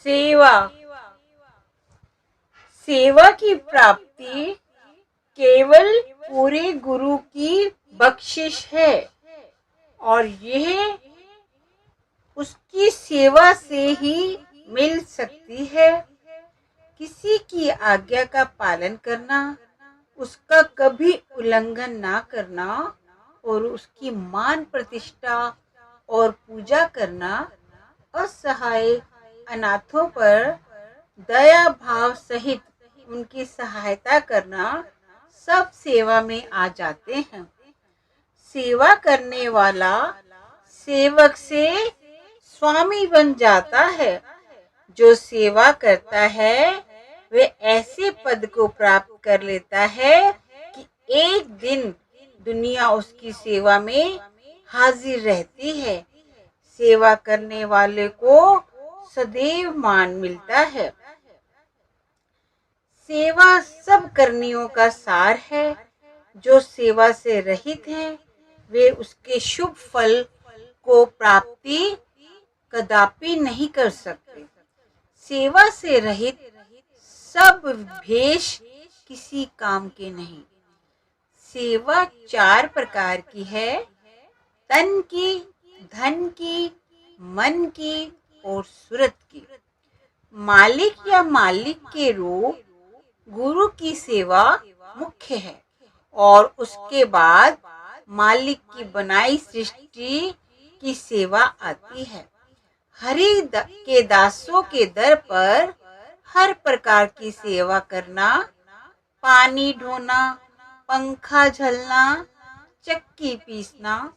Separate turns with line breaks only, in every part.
सेवा सेवा की प्राप्ति केवल पूरे गुरु की बख्शिश है और यह उसकी सेवा से ही मिल सकती है। किसी की आज्ञा का पालन करना, उसका कभी उल्लंघन ना करना और उसकी मान प्रतिष्ठा और पूजा करना, असहाय अनाथों पर दया भाव सहित उनकी सहायता करना सब सेवा में आ जाते हैं। सेवा करने वाला सेवक से स्वामी बन जाता है। जो सेवा करता है वे ऐसे पद को प्राप्त कर लेता है कि एक दिन दुनिया उसकी सेवा में हाजिर रहती है। सेवा करने वाले को सदैव मान मिलता है। सेवा सब करनियों का सार है। जो सेवा से रहित हैं, वे उसके शुभ फल को प्राप्ति कदापि नहीं कर सकते। सेवा से रहित सब भेष किसी काम के नहीं। सेवा 4 प्रकार की है: तन की, धन की, मन की और सुरत की। मालिक या मालिक के रूप गुरु की सेवा मुख्य है और उसके बाद मालिक की बनाई सृष्टि की सेवा आती है। हरि के दासों के दर पर हर प्रकार की सेवा करना, पानी ढोना, पंखा झलना, चक्की पीसना,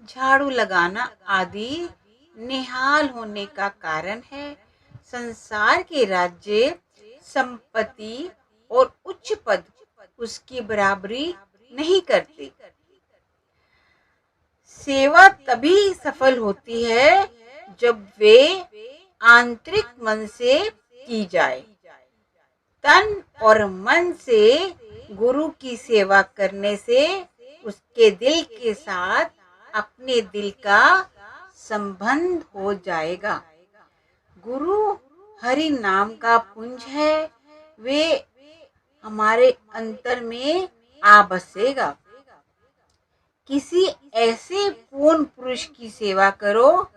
झाड़ू लगाना आदि निहाल होने का कारण है। संसार के राज्य, संपत्ति और उच्च पद उसकी बराबरी नहीं करते। सेवा तभी सफल होती है जब वे आंतरिक मन से की जाए। तन और मन से गुरु की सेवा करने से उसके दिल के साथ अपने दिल का संबंध हो जाएगा। गुरु हरि नाम का पुंज है, वे हमारे अंतर में आ बसेगा। किसी ऐसे पूर्ण पुरुष की सेवा करो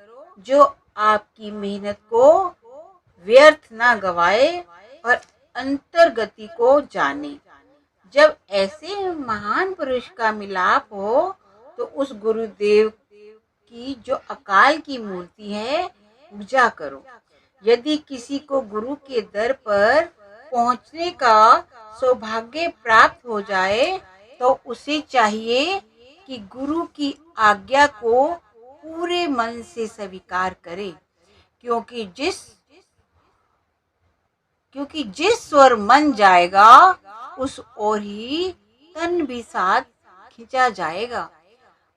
जो आपकी मेहनत को व्यर्थ ना गवाए और अंतर्गति को जाने। जब ऐसे महान पुरुष का मिलाप हो तो उस गुरुदेव की जो अकाल की मूर्ति है पूजा करो। यदि किसी को गुरु के दर पर पहुंचने का सौभाग्य प्राप्त हो जाए तो उसे चाहिए कि गुरु की आज्ञा को पूरे मन से स्वीकार करे, क्योंकि जिस ओर मन जाएगा उस ओर ही तन भी साथ खींचा जाएगा।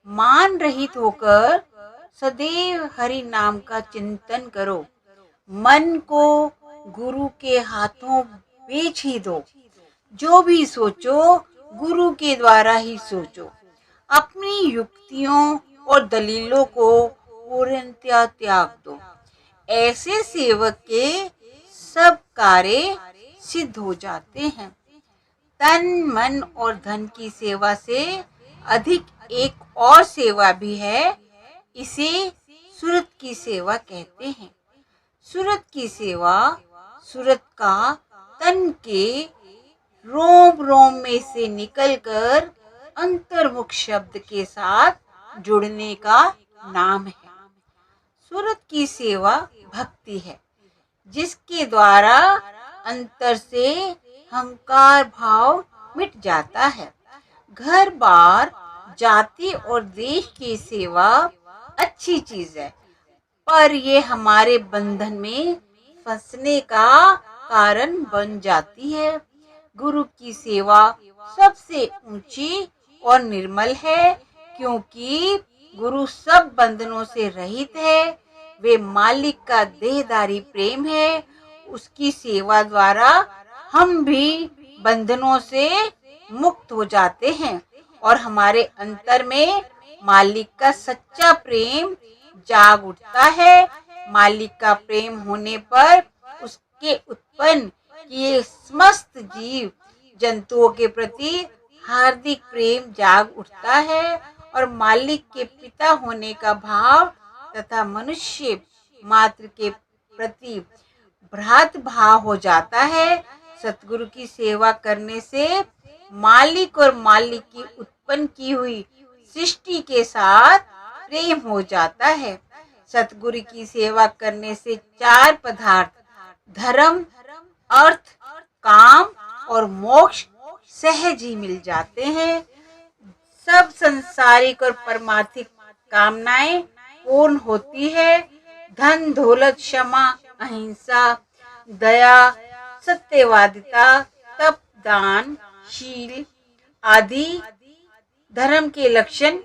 मान रहित होकर सदैव हरि नाम का चिंतन करो। मन को गुरु के हाथों बेच ही दो। जो भी सोचो गुरु के द्वारा ही सोचो। अपनी युक्तियों और दलीलों को पूर्णतया त्याग दो। ऐसे सेवक के सब कार्य सिद्ध हो जाते हैं। तन, मन और धन की सेवा से अधिक एक और सेवा भी है, इसे सुरत की सेवा कहते हैं। सुरत की सेवा सुरत का तन के रोम रोम में से निकलकर अंतर्मुख शब्द के साथ जुड़ने का नाम है। सुरत की सेवा भक्ति है, जिसके द्वारा अंतर से अहंकार भाव मिट जाता है। घर बार, जाति और देश की सेवा अच्छी चीज है, पर ये हमारे बंधन में फंसने का कारण बन जाती है। गुरु की सेवा सबसे ऊंची और निर्मल है, क्योंकि गुरु सब बंधनों से रहित है। वे मालिक का देहदारी प्रेम है। उसकी सेवा द्वारा हम भी बंधनों से मुक्त हो जाते हैं और हमारे अंतर में मालिक का सच्चा प्रेम जाग उठता है। मालिक का प्रेम होने पर के उत्पन्न किए समस्त जीव जंतुओं के प्रति हार्दिक प्रेम जाग उठता है और मालिक के पिता होने का भाव तथा मनुष्य मात्र के प्रति भ्रात भाव हो जाता है। सतगुरु की सेवा करने से मालिक और मालिक की उत्पन्न की हुई सृष्टि के साथ प्रेम हो जाता है। सतगुरु की सेवा करने से चार पदार्थ धर्म, अर्थ, काम और मोक्ष सहज ही मिल जाते हैं। सब संसारिक और परमार्थिक कामनाएं पूर्ण होती है। धन दौलत, क्षमा, अहिंसा, दया, सत्यवादिता, तप, दान, शील आदि धर्म के लक्षण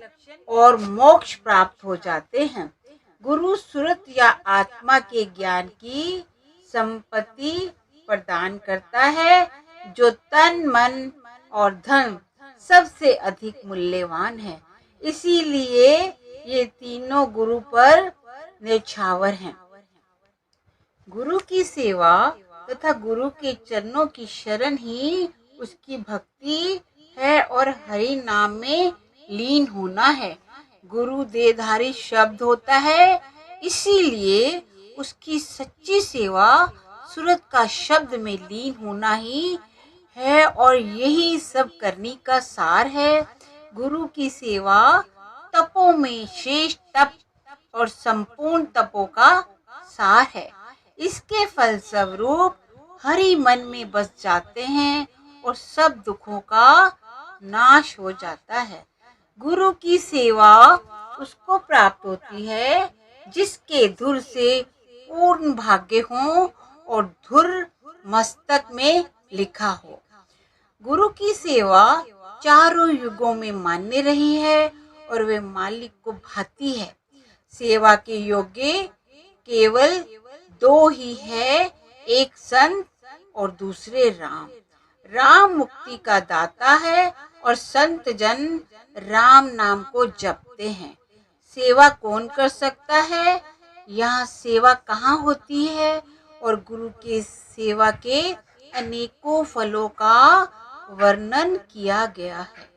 और मोक्ष प्राप्त हो जाते हैं। गुरु सुरत या आत्मा के ज्ञान की संपत्ति प्रदान करता है जो तन, मन और धन सबसे अधिक मूल्यवान है। इसीलिए ये तीनों गुरु पर न्यौछावर हैं। गुरु की सेवा तथा गुरु के चरणों की शरण ही उसकी भक्ति है और हरि नाम में लीन होना है। गुरु देहधारी शब्द होता है, इसीलिए उसकी सच्ची सेवा सूरत का शब्द में लीन होना ही है और यही सब करने का सार है। गुरु की सेवा तपों में श्रेष्ठ तप और संपूर्ण तपों का सार है। इसके फलस्वरूप हरि मन में बस जाते हैं और सब दुखों का नाश हो जाता है। गुरु की सेवा उसको प्राप्त होती है जिसके धुर से पूर्ण भाग्य हो और धुर मस्तक में लिखा हो। गुरु की सेवा चारों युगों में मान्य रही है और वे मालिक को भाती है। सेवा के योग्य केवल दो ही है, एक संत और दूसरे राम। राम मुक्ति का दाता है और संत जन राम नाम को जपते हैं। सेवा कौन कर सकता है? यहाँ सेवा कहाँ होती है? और गुरु के सेवा के अनेकों फलों का वर्णन किया गया है।